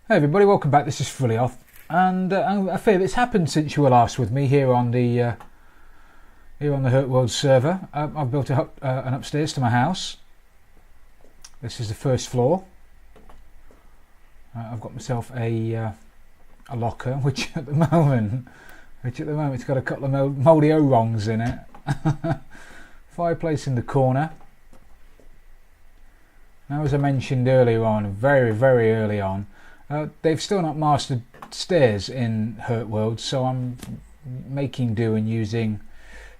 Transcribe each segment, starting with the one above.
Hey everybody, welcome back. This is Frilioth, and a fair bit's happened since you were last with me here on the Hurtworld server. I've built an upstairs to my house. This is the first floor. I've got myself a locker, which at the moment it's got a couple of mouldy O-rungs in it. Fireplace in the corner. Now, as I mentioned earlier on, very early on, they've still not mastered stairs in Hurtworld, so I'm making do and using,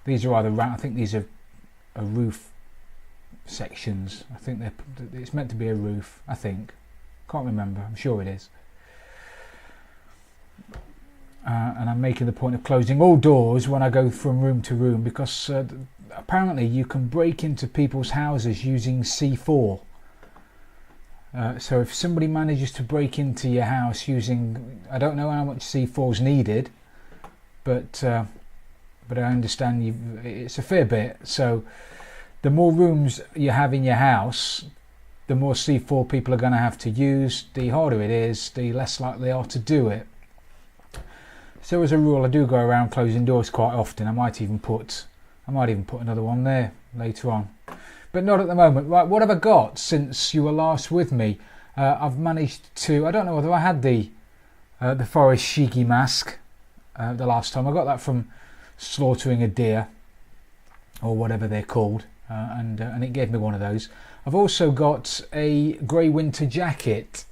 these are either I think these are roof sections. I think it's meant to be a roof, I think. Can't remember, I'm sure it is. And I'm making the point of closing all doors when I go from room to room, because apparently you can break into people's houses using C4. So if somebody manages to break into your house using, I don't know how much C4 is needed, but I understand it's a fair bit. So the more rooms you have in your house, the more C4 people are going to have to use. The harder it is, the less likely they are to do it. So as a rule, I do go around closing doors quite often. I might even put another one there later on. But not at the moment. Right, what have I got since you were last with me? I've managed to, I don't know whether I had the forest shiki mask the last time. I got that from slaughtering a deer, or whatever they're called, and it gave me one of those. I've also got a grey winter jacket.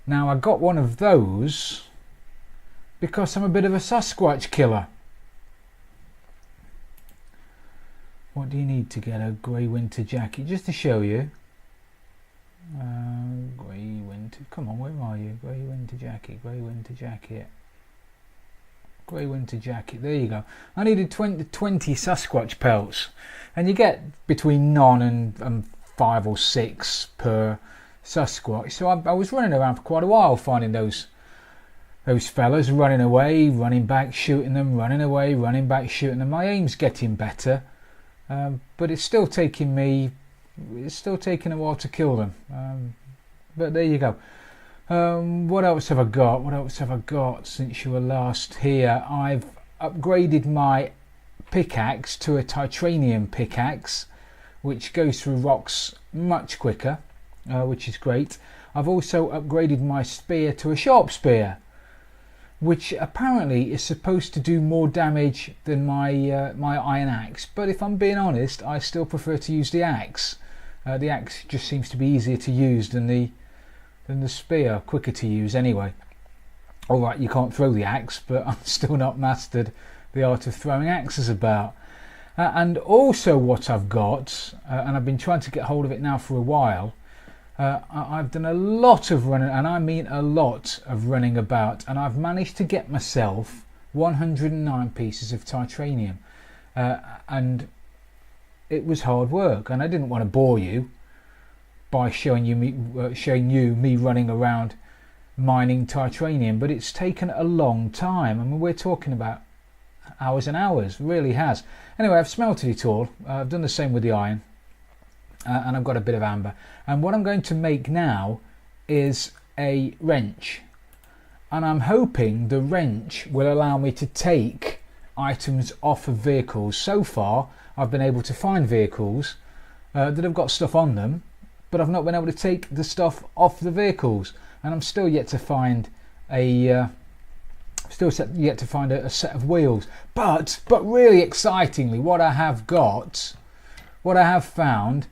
Now, I got one of those because I'm a bit of a Sasquatch killer. What do you need to get a grey winter jacket? Just to show you. Grey winter. Come on, where are you? Grey winter jacket. Grey winter jacket. Grey winter jacket. There you go. I needed 20 Sasquatch pelts, and you get between none and 5 or 6 per Sasquatch. So I was running around for quite a while finding those fellas, running away, running back, shooting them, running away, running back, shooting them. My aim's getting better. But it's still taking a while to kill them. But there you go. What else have I got? What else have I got since you were last here? I've upgraded my pickaxe to a titanium pickaxe, which goes through rocks much quicker, which is great. I've also upgraded my spear to a sharp spear, which apparently is supposed to do more damage than my iron axe. But if I'm being honest, I still prefer to use the axe. The axe just seems to be easier to use than the spear, quicker to use anyway. Alright, you can't throw the axe, but I've still not mastered the art of throwing axes about. And also what I've got, and I've been trying to get hold of it now for a while, I've done a lot of running, and I mean a lot of running about, and I've managed to get myself 109 pieces of titanium, and it was hard work, and I didn't want to bore you by showing you me running around mining titanium, but it's taken a long time. I mean, we're talking about hours and hours, it really has. Anyway, I've smelted it all. I've done the same with the iron. And I've got a bit of amber, and what I'm going to make now is a wrench, and I'm hoping the wrench will allow me to take items off of vehicles. So far I've been able to find vehicles that have got stuff on them, but I've not been able to take the stuff off the vehicles, and I'm still yet to find a set of wheels. But really excitingly, what I have found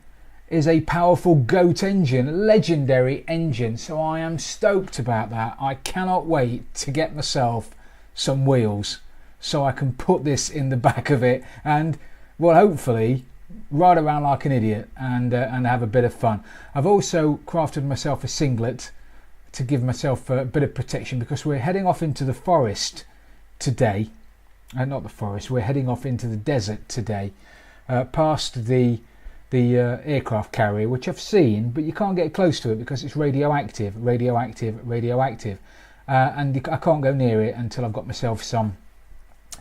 is a powerful goat engine, legendary engine. So I am stoked about that. I cannot wait to get myself some wheels so I can put this in the back of it and, well, hopefully ride around like an idiot and have a bit of fun. I've also crafted myself a singlet to give myself a bit of protection, because we're heading off into the forest today. Not the forest, we're heading off into the desert today, past the aircraft carrier, which I've seen, but you can't get close to it because it's radioactive, and I can't go near it until I've got myself some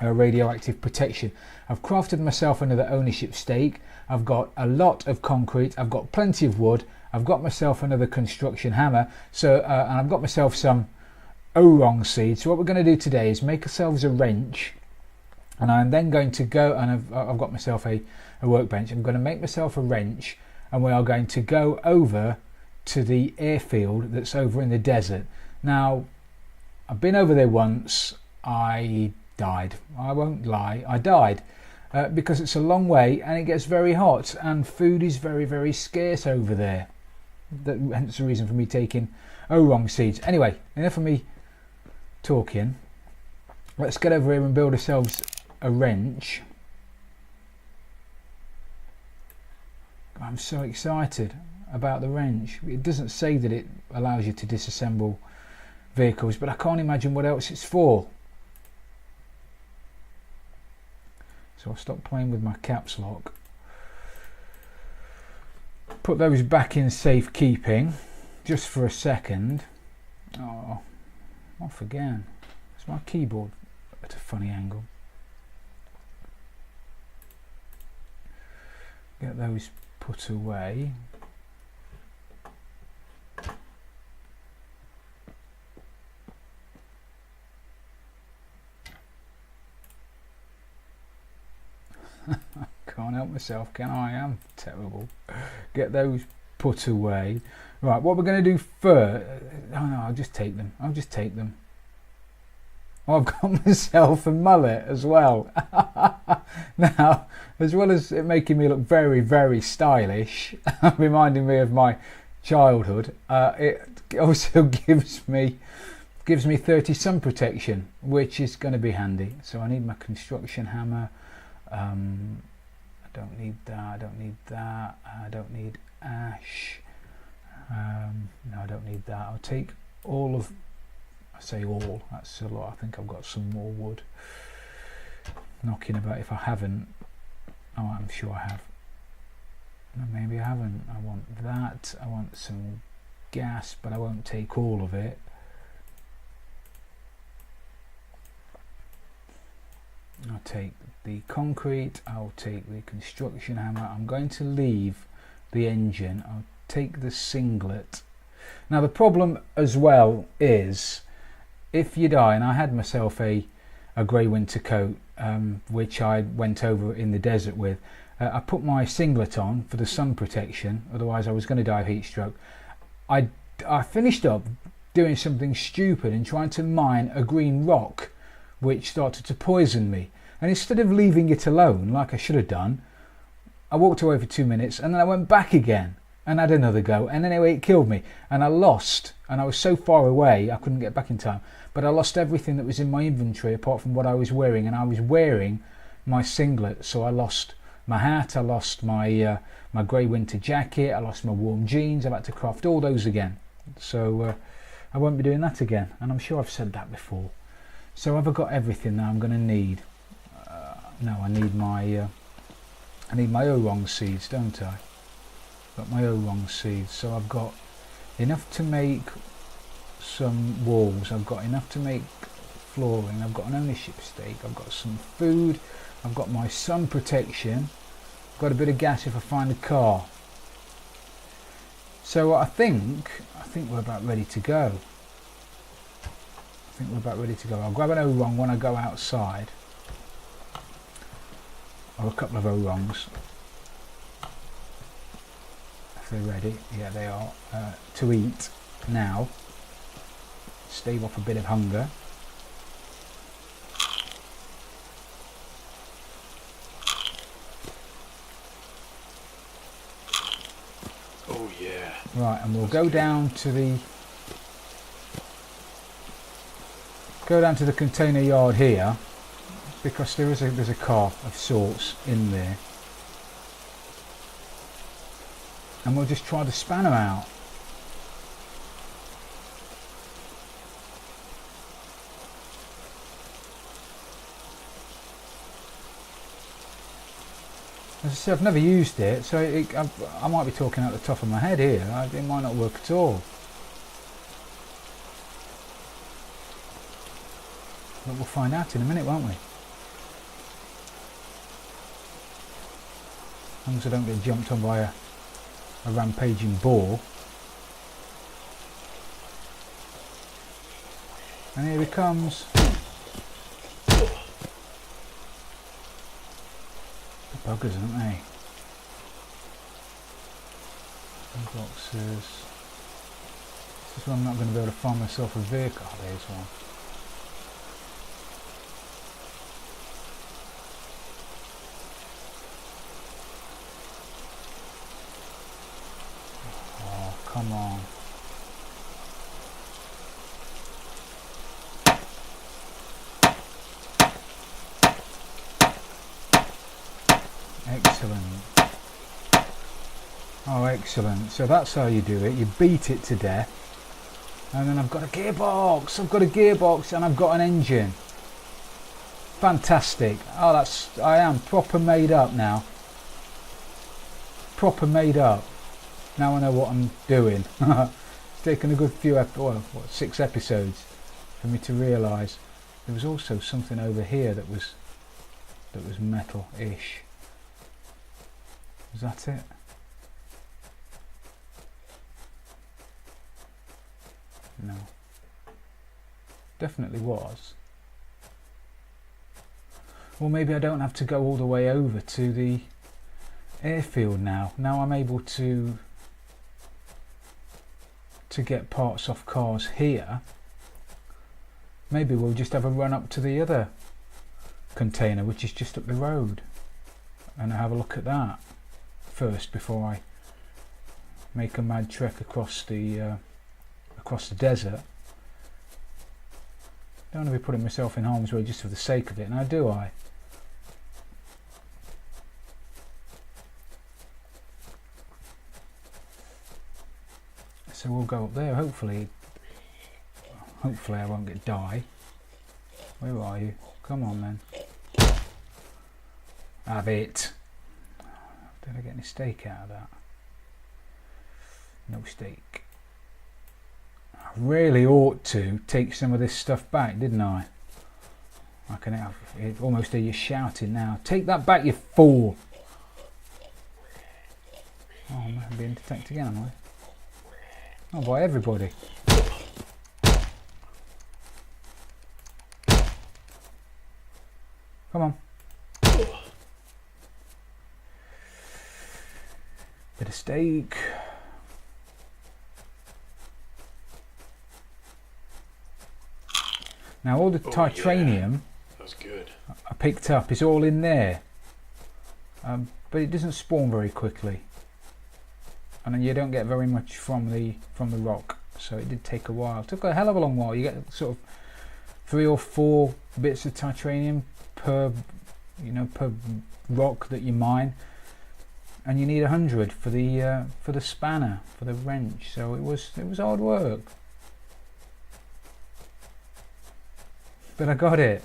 radioactive protection. I've crafted myself another ownership stake. I've got a lot of concrete, I've got plenty of wood, I've got myself another construction hammer, so and I've got myself some orong seeds. So what we're going to do today is make ourselves a wrench, and I'm then going to go, and I've got myself a workbench. I'm going to make myself a wrench, and we are going to go over to the airfield that's over in the desert. Now, I've been over there once. I died. I won't lie, I died because it's a long way and it gets very hot and food is very, very scarce over there. Hence the reason for me taking orong seeds. Anyway, enough of me talking. Let's get over here and build ourselves a wrench. I'm so excited about the wrench. It doesn't say that it allows you to disassemble vehicles, but I can't imagine what else it's for. So I'll stop playing with my caps lock. Put those back in safekeeping just for a second. Oh, off again. It's my keyboard at a funny angle. Get those put away. Can't help myself, can I? I'm terrible. Get those put away. Right, what we're going to do first... Oh no, I'll just take them. Oh, I've got myself a mullet as well. Now, as well as it making me look very, very stylish, reminding me of my childhood, it also gives me 30 sun protection, which is going to be handy. So I need my construction hammer. I don't need that, I don't need that, I don't need ash, no, I don't need that. I'll take all of, I say all, that's a lot. I think I've got some more wood knocking about. If I haven't, oh, I'm sure I have. No, maybe I haven't. I want that, I want some gas, but I won't take all of it. I'll take the concrete, I'll take the construction hammer, I'm going to leave the engine, I'll take the singlet. Now the problem as well is, if you die, and I had myself a grey winter coat, which I went over in the desert with, I put my singlet on for the sun protection, otherwise I was going to die of heat stroke. I finished up doing something stupid and trying to mine a green rock, which started to poison me. And instead of leaving it alone like I should have done, I walked away for 2 minutes and then I went back again and had another go, and anyway it killed me and I lost, and I was so far away I couldn't get back in time, but I lost everything that was in my inventory apart from what I was wearing, and I was wearing my singlet, so I lost my hat, I lost my my grey winter jacket, I lost my warm jeans. I've had to craft all those again, so I won't be doing that again, and I'm sure I've said that before. So have I got everything that I'm going to need? No, I need my orong seeds, don't I? Got my orong seeds, so I've got enough to make some walls, I've got enough to make flooring, I've got an ownership stake, I've got some food, I've got my sun protection, I've got a bit of gas if I find a car. So I think we're about ready to go. I'll grab an orong when I go outside, or a couple of orongs if they're ready. Yeah, they are, to eat now, stave off a bit of hunger. Oh yeah. Right, and we'll go down to the container yard here, because there's a car of sorts in there, and we'll just try the spanner out. As I said, I've never used it, so I might be talking out the top of my head here. It might not work at all. But we'll find out in a minute, won't we? As long as I don't get jumped on by a rampaging boar. And here he comes. The buggers, aren't they? Boxes. This is where I'm not going to be able to find myself a vehicle. Oh, there's one. Oh, come on. Excellent. Oh, excellent. So that's how you do it. You beat it to death. And then I've got a gearbox. I've got a gearbox and I've got an engine. Fantastic. Oh, I am proper made up now. Proper made up. Now I know what I'm doing. It's taken a good few, 6 episodes for me to realise. There was also something over here that was metal-ish. Was that it? No. Definitely was. Well, maybe I don't have to go all the way over to the airfield now. Now I'm able to get parts off cars here. Maybe we'll just have a run up to the other container, which is just up the road, and have a look at that first before I make a mad trek across the desert. Don't want to be putting myself in harm's way just for the sake of it, now do I? So we'll go up there. Hopefully I won't die. Where are you? Come on then. Have it. Did I get any steak out of that? No steak. I really ought to take some of this stuff back, didn't I? I can almost hear you shouting now. Take that back, you fool! Oh, I'm being attacked again, am I? Oh, by everybody. Come on. Bit of steak. Now all the titanium, yeah. That was good. I picked up is all in there, but it doesn't spawn very quickly, and then you don't get very much from the rock. So it did take a while. It took a hell of a long while. You get sort of 3 or 4 bits of titanium per rock that you mine, and you need 100 for the spanner, for the wrench. So it was hard work, but I got it,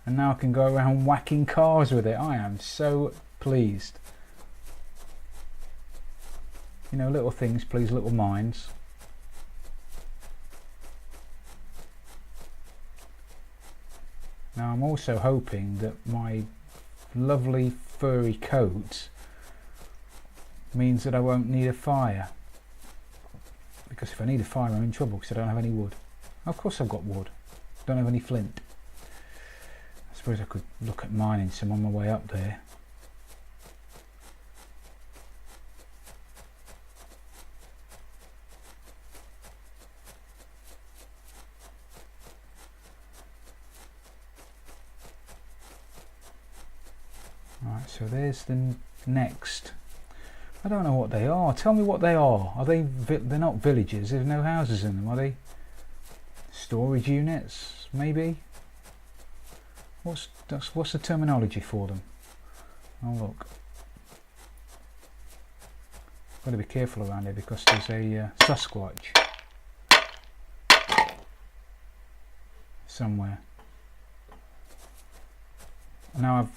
and now I can go around whacking cars with it. I am so pleased. You know, little things please little minds. Now I'm also hoping that my lovely furry coat means that I won't need a fire, because if I need a fire I'm in trouble because I don't have any wood. Of course I've got wood, don't have any flint. I suppose I could look at mining some on my way up there. Right, so there's the next. I don't know what they are. Tell me what they are. Are they? They're not villages. There's no houses in them. Are they? Storage units, maybe. What's the terminology for them? Oh look. Got to be careful around here because there's a Sasquatch somewhere. Now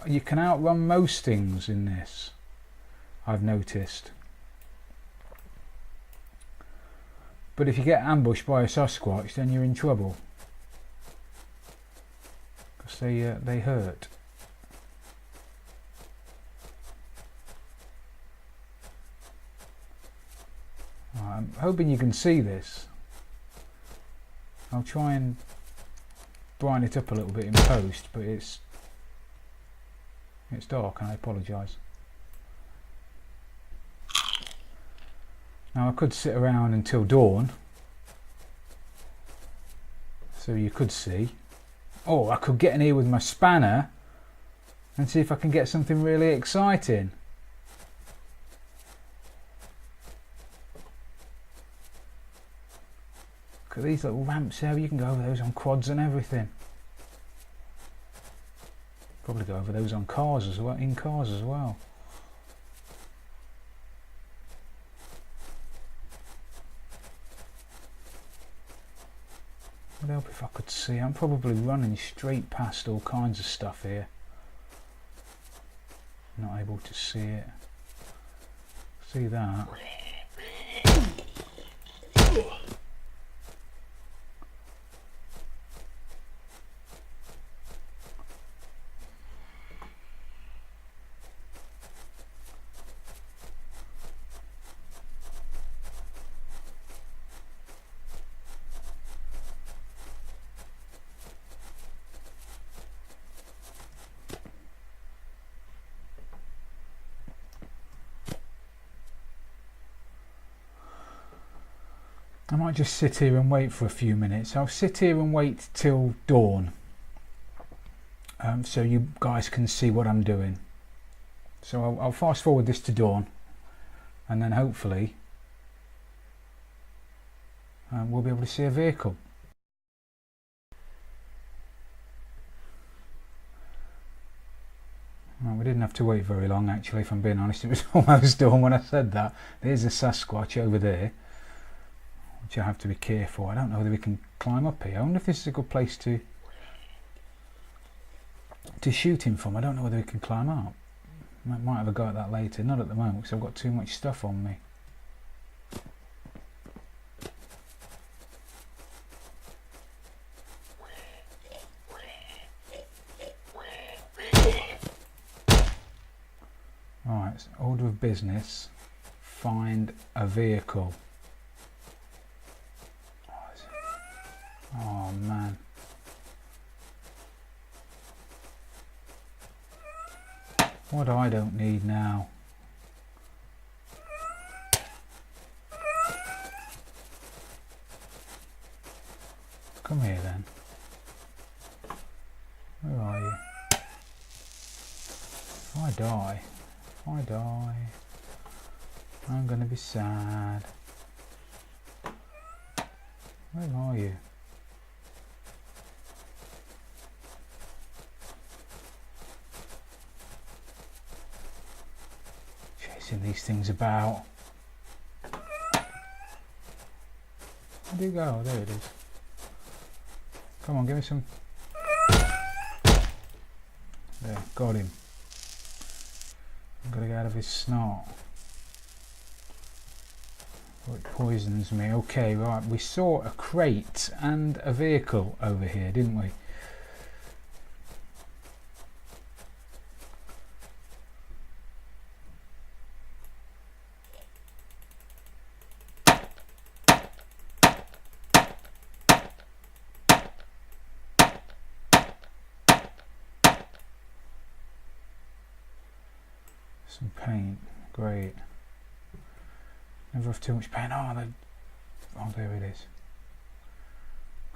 you can outrun most things in this, I've noticed. But if you get ambushed by a Sasquatch, then you're in trouble, because they hurt. I'm hoping you can see this. I'll try and brighten it up a little bit in post, but it's dark and I apologise. Now I could sit around until dawn, so you could see. Oh, I could get in here with my spanner and see if I can get something really exciting. Look at these little ramps there, you can go over those on quads and everything. Probably go over those on cars as well, in cars as well. Would help if I could see. I'm probably running straight past all kinds of stuff here. Not able to see it. See that? I might just sit here and wait for a few minutes. I'll sit here and wait till dawn, so you guys can see what I'm doing. So I'll fast forward this to dawn, and then hopefully we'll be able to see a vehicle. Well, we didn't have to wait very long actually, if I'm being honest. It was almost dawn when I said that. There's a Sasquatch over there, which I have to be careful. I don't know whether we can climb up here. I wonder if this is a good place to shoot him from. I don't know whether we can climb up. Might have a go at that later. Not at the moment because I've got too much stuff on me. Right, so order of business. Find a vehicle. Oh man. What I don't need now. Come here then. Where are you? If I die, I'm gonna be sad. Where are you? Chasing these things about. Where'd he go? There it is. Come on, give me some. There, got him. I'm gonna get out of his snot. Oh, it poisons me. Okay, right. We saw a crate and a vehicle over here, didn't we? Some paint, great. Never have too much paint. Oh, there it is.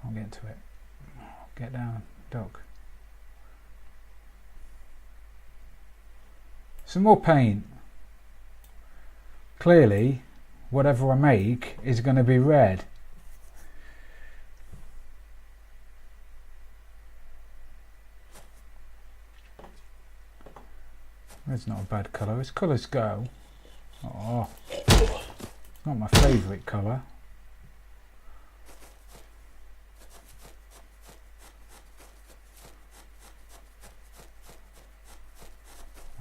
Can't get to it. Get down, duck. Some more paint. Clearly, whatever I make is going to be red. Red's not a bad colour. As colours go. Oh, not my favourite colour.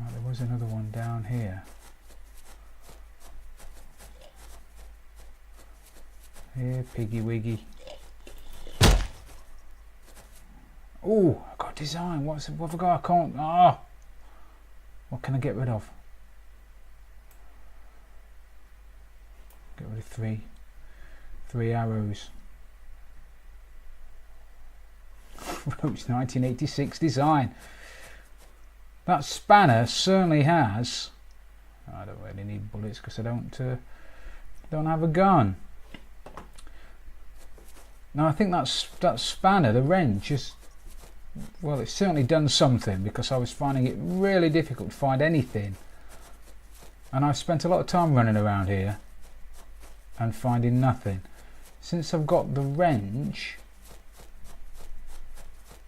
Right, there was another one down here. Here, piggy wiggy. Oh, I got design. What have I got? I can't. Ah. Oh. What can I get rid of? Get rid of three arrows. Roach 1986 design. That spanner certainly has. I don't really need bullets because I don't have a gun. Now I think that spanner, the wrench, is, well, it's certainly done something, because I was finding it really difficult to find anything, and I've spent a lot of time running around here and finding nothing. Since I've got the wrench,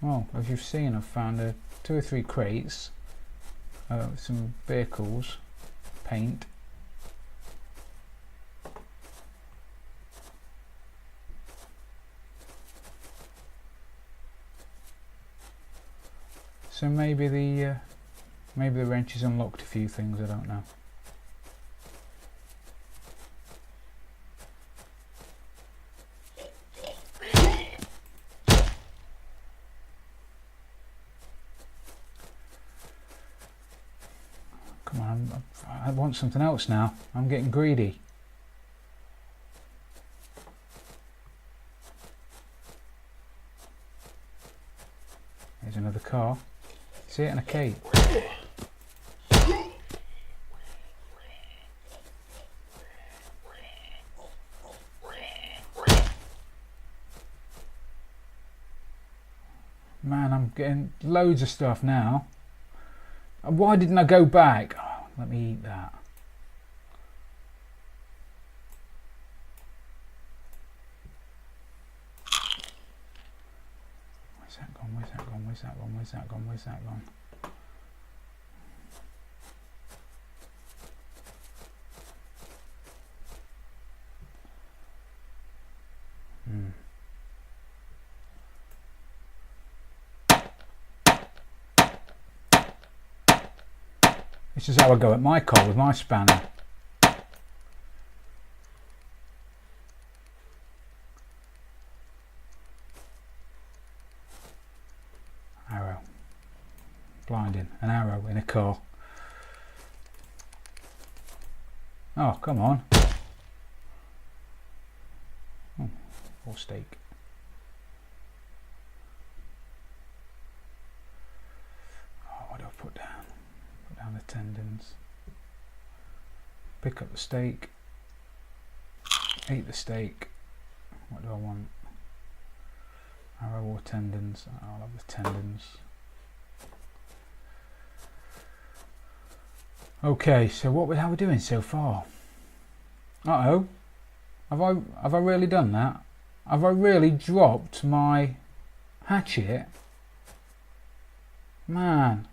well, as you've seen, I've found 2 or 3 crates, some vehicles, paint. So maybe the wrench has unlocked a few things, I don't know. Come on, I want something else now. I'm getting greedy. Here's another car. See it in a cave. Man, I'm getting loads of stuff now. Why didn't I go back? Oh, let me eat that. Where's that gone? Where's that gone? Where's that gone? Where's that gone? Where's that gone? This is how I go at my car with my spanner. Arrow. Blinding. An arrow in a car. Oh, come on. Oh, or steak. Oh, what do I put down? Down the tendons. Pick up the steak. Eat the steak. What do I want? Arrow or tendons? I'll have the tendons. Okay, so how are we doing so far? Uh-oh. Have I really done that? Have I really dropped my hatchet? Man.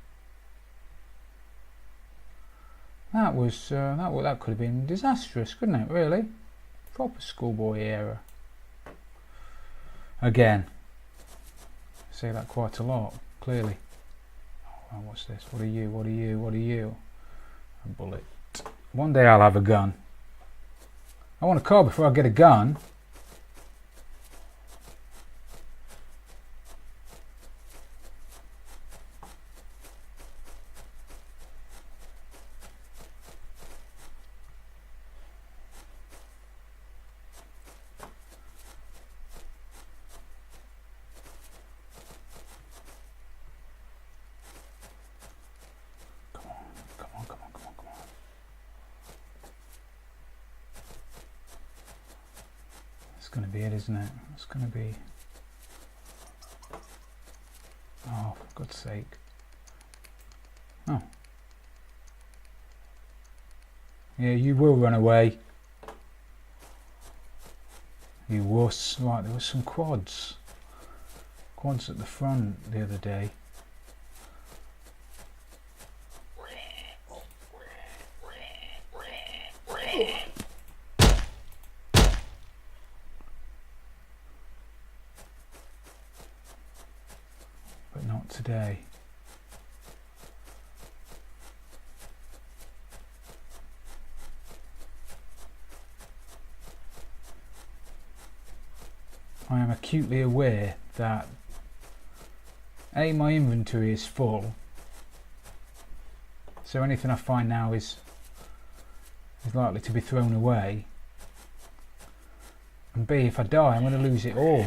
That could have been disastrous, couldn't it? Really, proper schoolboy era. Again, I say that quite a lot. Clearly. Oh, what's this? What are you? What are you? What are you? A bullet. One day I'll have a gun. I want a car before I get a gun. That's going to be it, isn't it? It's going to be... Oh, for God's sake. Oh. Yeah, you will run away. You wuss. Right, there were some quads. Quads at the front the other day. But not today. I am acutely aware that A, my inventory is full, so anything I find now is likely to be thrown away, And B, if I die, I'm going to lose it all.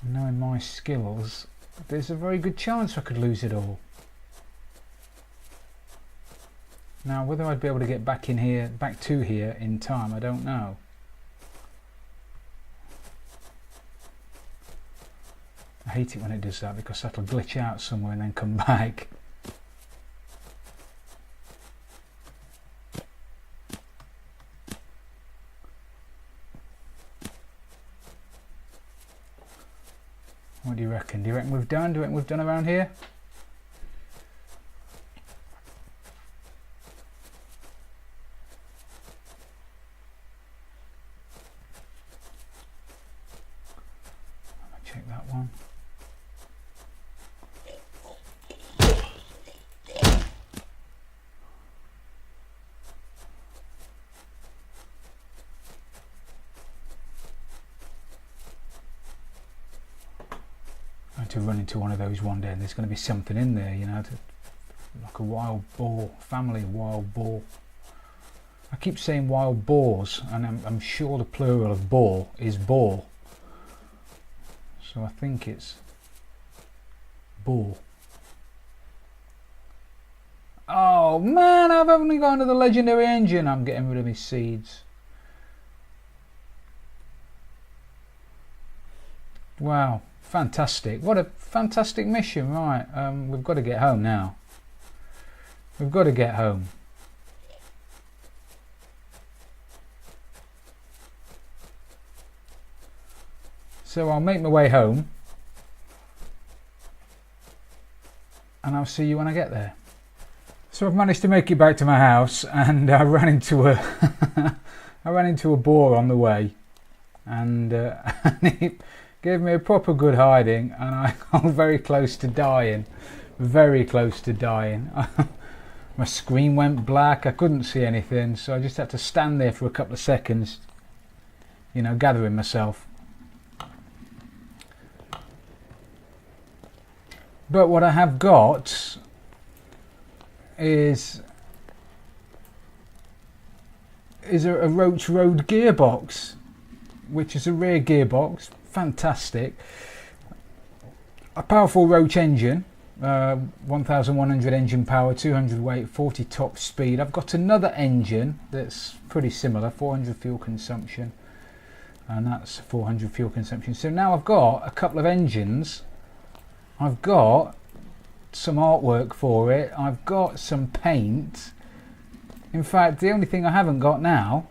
Knowing my skills, there's a very good chance I could lose it all. Now, whether I'd be able to get back in here, back to here in time, I don't know. I hate it when it does that because that'll glitch out somewhere and then come back. What do you reckon? Do you reckon we've done? Do you reckon we've done around here? Check that one. To run into one of those one day and there's going to be something in there, you know, like a wild boar, family of wild boar. I keep saying wild boars, and I'm sure the plural of boar is boar, so I think it's boar. Oh man, I've only gone to the legendary engine. I'm getting rid of my seeds. Wow. Fantastic. What a fantastic mission. Right, we've got to get home now. We've got to get home. So I'll make my way home and I'll see you when I get there. So I've managed to make it back to my house, and I ran into a I ran into a boar on the way, and it gave me a proper good hiding, and I got very close to dying. Very close to dying. My screen went black, I couldn't see anything, so I just had to stand there for a couple of seconds, you know, gathering myself. But what I have got is a Roach Road gearbox, which is a rear gearbox. Fantastic. A powerful Roach engine, 1100 engine power, 200 weight, 40 top speed. I've got another engine that's pretty similar, 400 fuel consumption, and that's 400 fuel consumption. So now I've got a couple of engines. I've got some artwork for it. I've got some paint. In fact, the only thing I haven't got now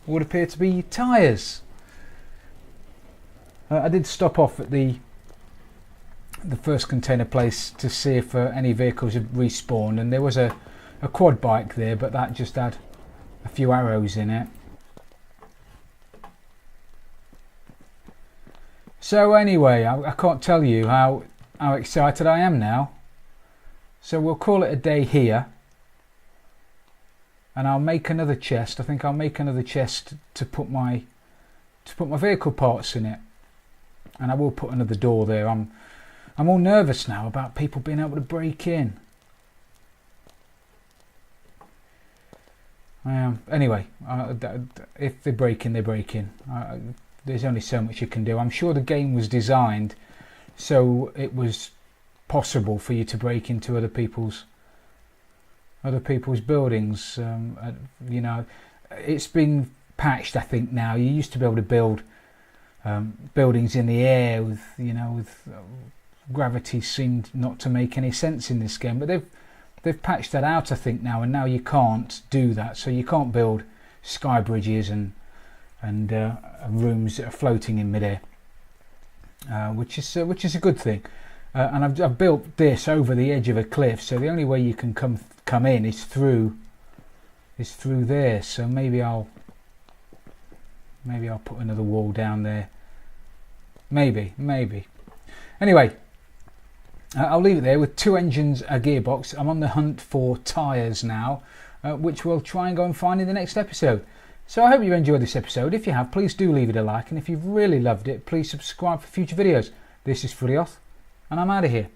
would appear to be tyres. I did stop off at the first container place to see if any vehicles had respawned, and there was a quad bike there, but that just had a few arrows in it. So anyway, I can't tell you how excited I am now. So we'll call it a day here, and I'll make another chest. I think I'll make another chest to put my vehicle parts in it. And I will put another door there. I'm all nervous now about people being able to break in. I am. Anyway, if they break in, they break in. There's only so much you can do. I'm sure the game was designed so it was possible for you to break into other people's buildings. You know, it's been patched, I think, now. You used to be able to build buildings in the air with, you know, with gravity seemed not to make any sense in this game, but they've patched that out, I think, now, and now you can't do that. So you can't build sky bridges and rooms that are floating in midair, which is a good thing. And I've built this over the edge of a cliff, so the only way you can come in is through there. So maybe I'll put another wall down there. Maybe. Anyway, I'll leave it there with 2 engines, a gearbox. I'm on the hunt for tyres now, which we'll try and go and find in the next episode. So I hope you enjoyed this episode. If you have, please do leave it a like, and if you've really loved it, please subscribe for future videos. This is Frilioth, and I'm out of here.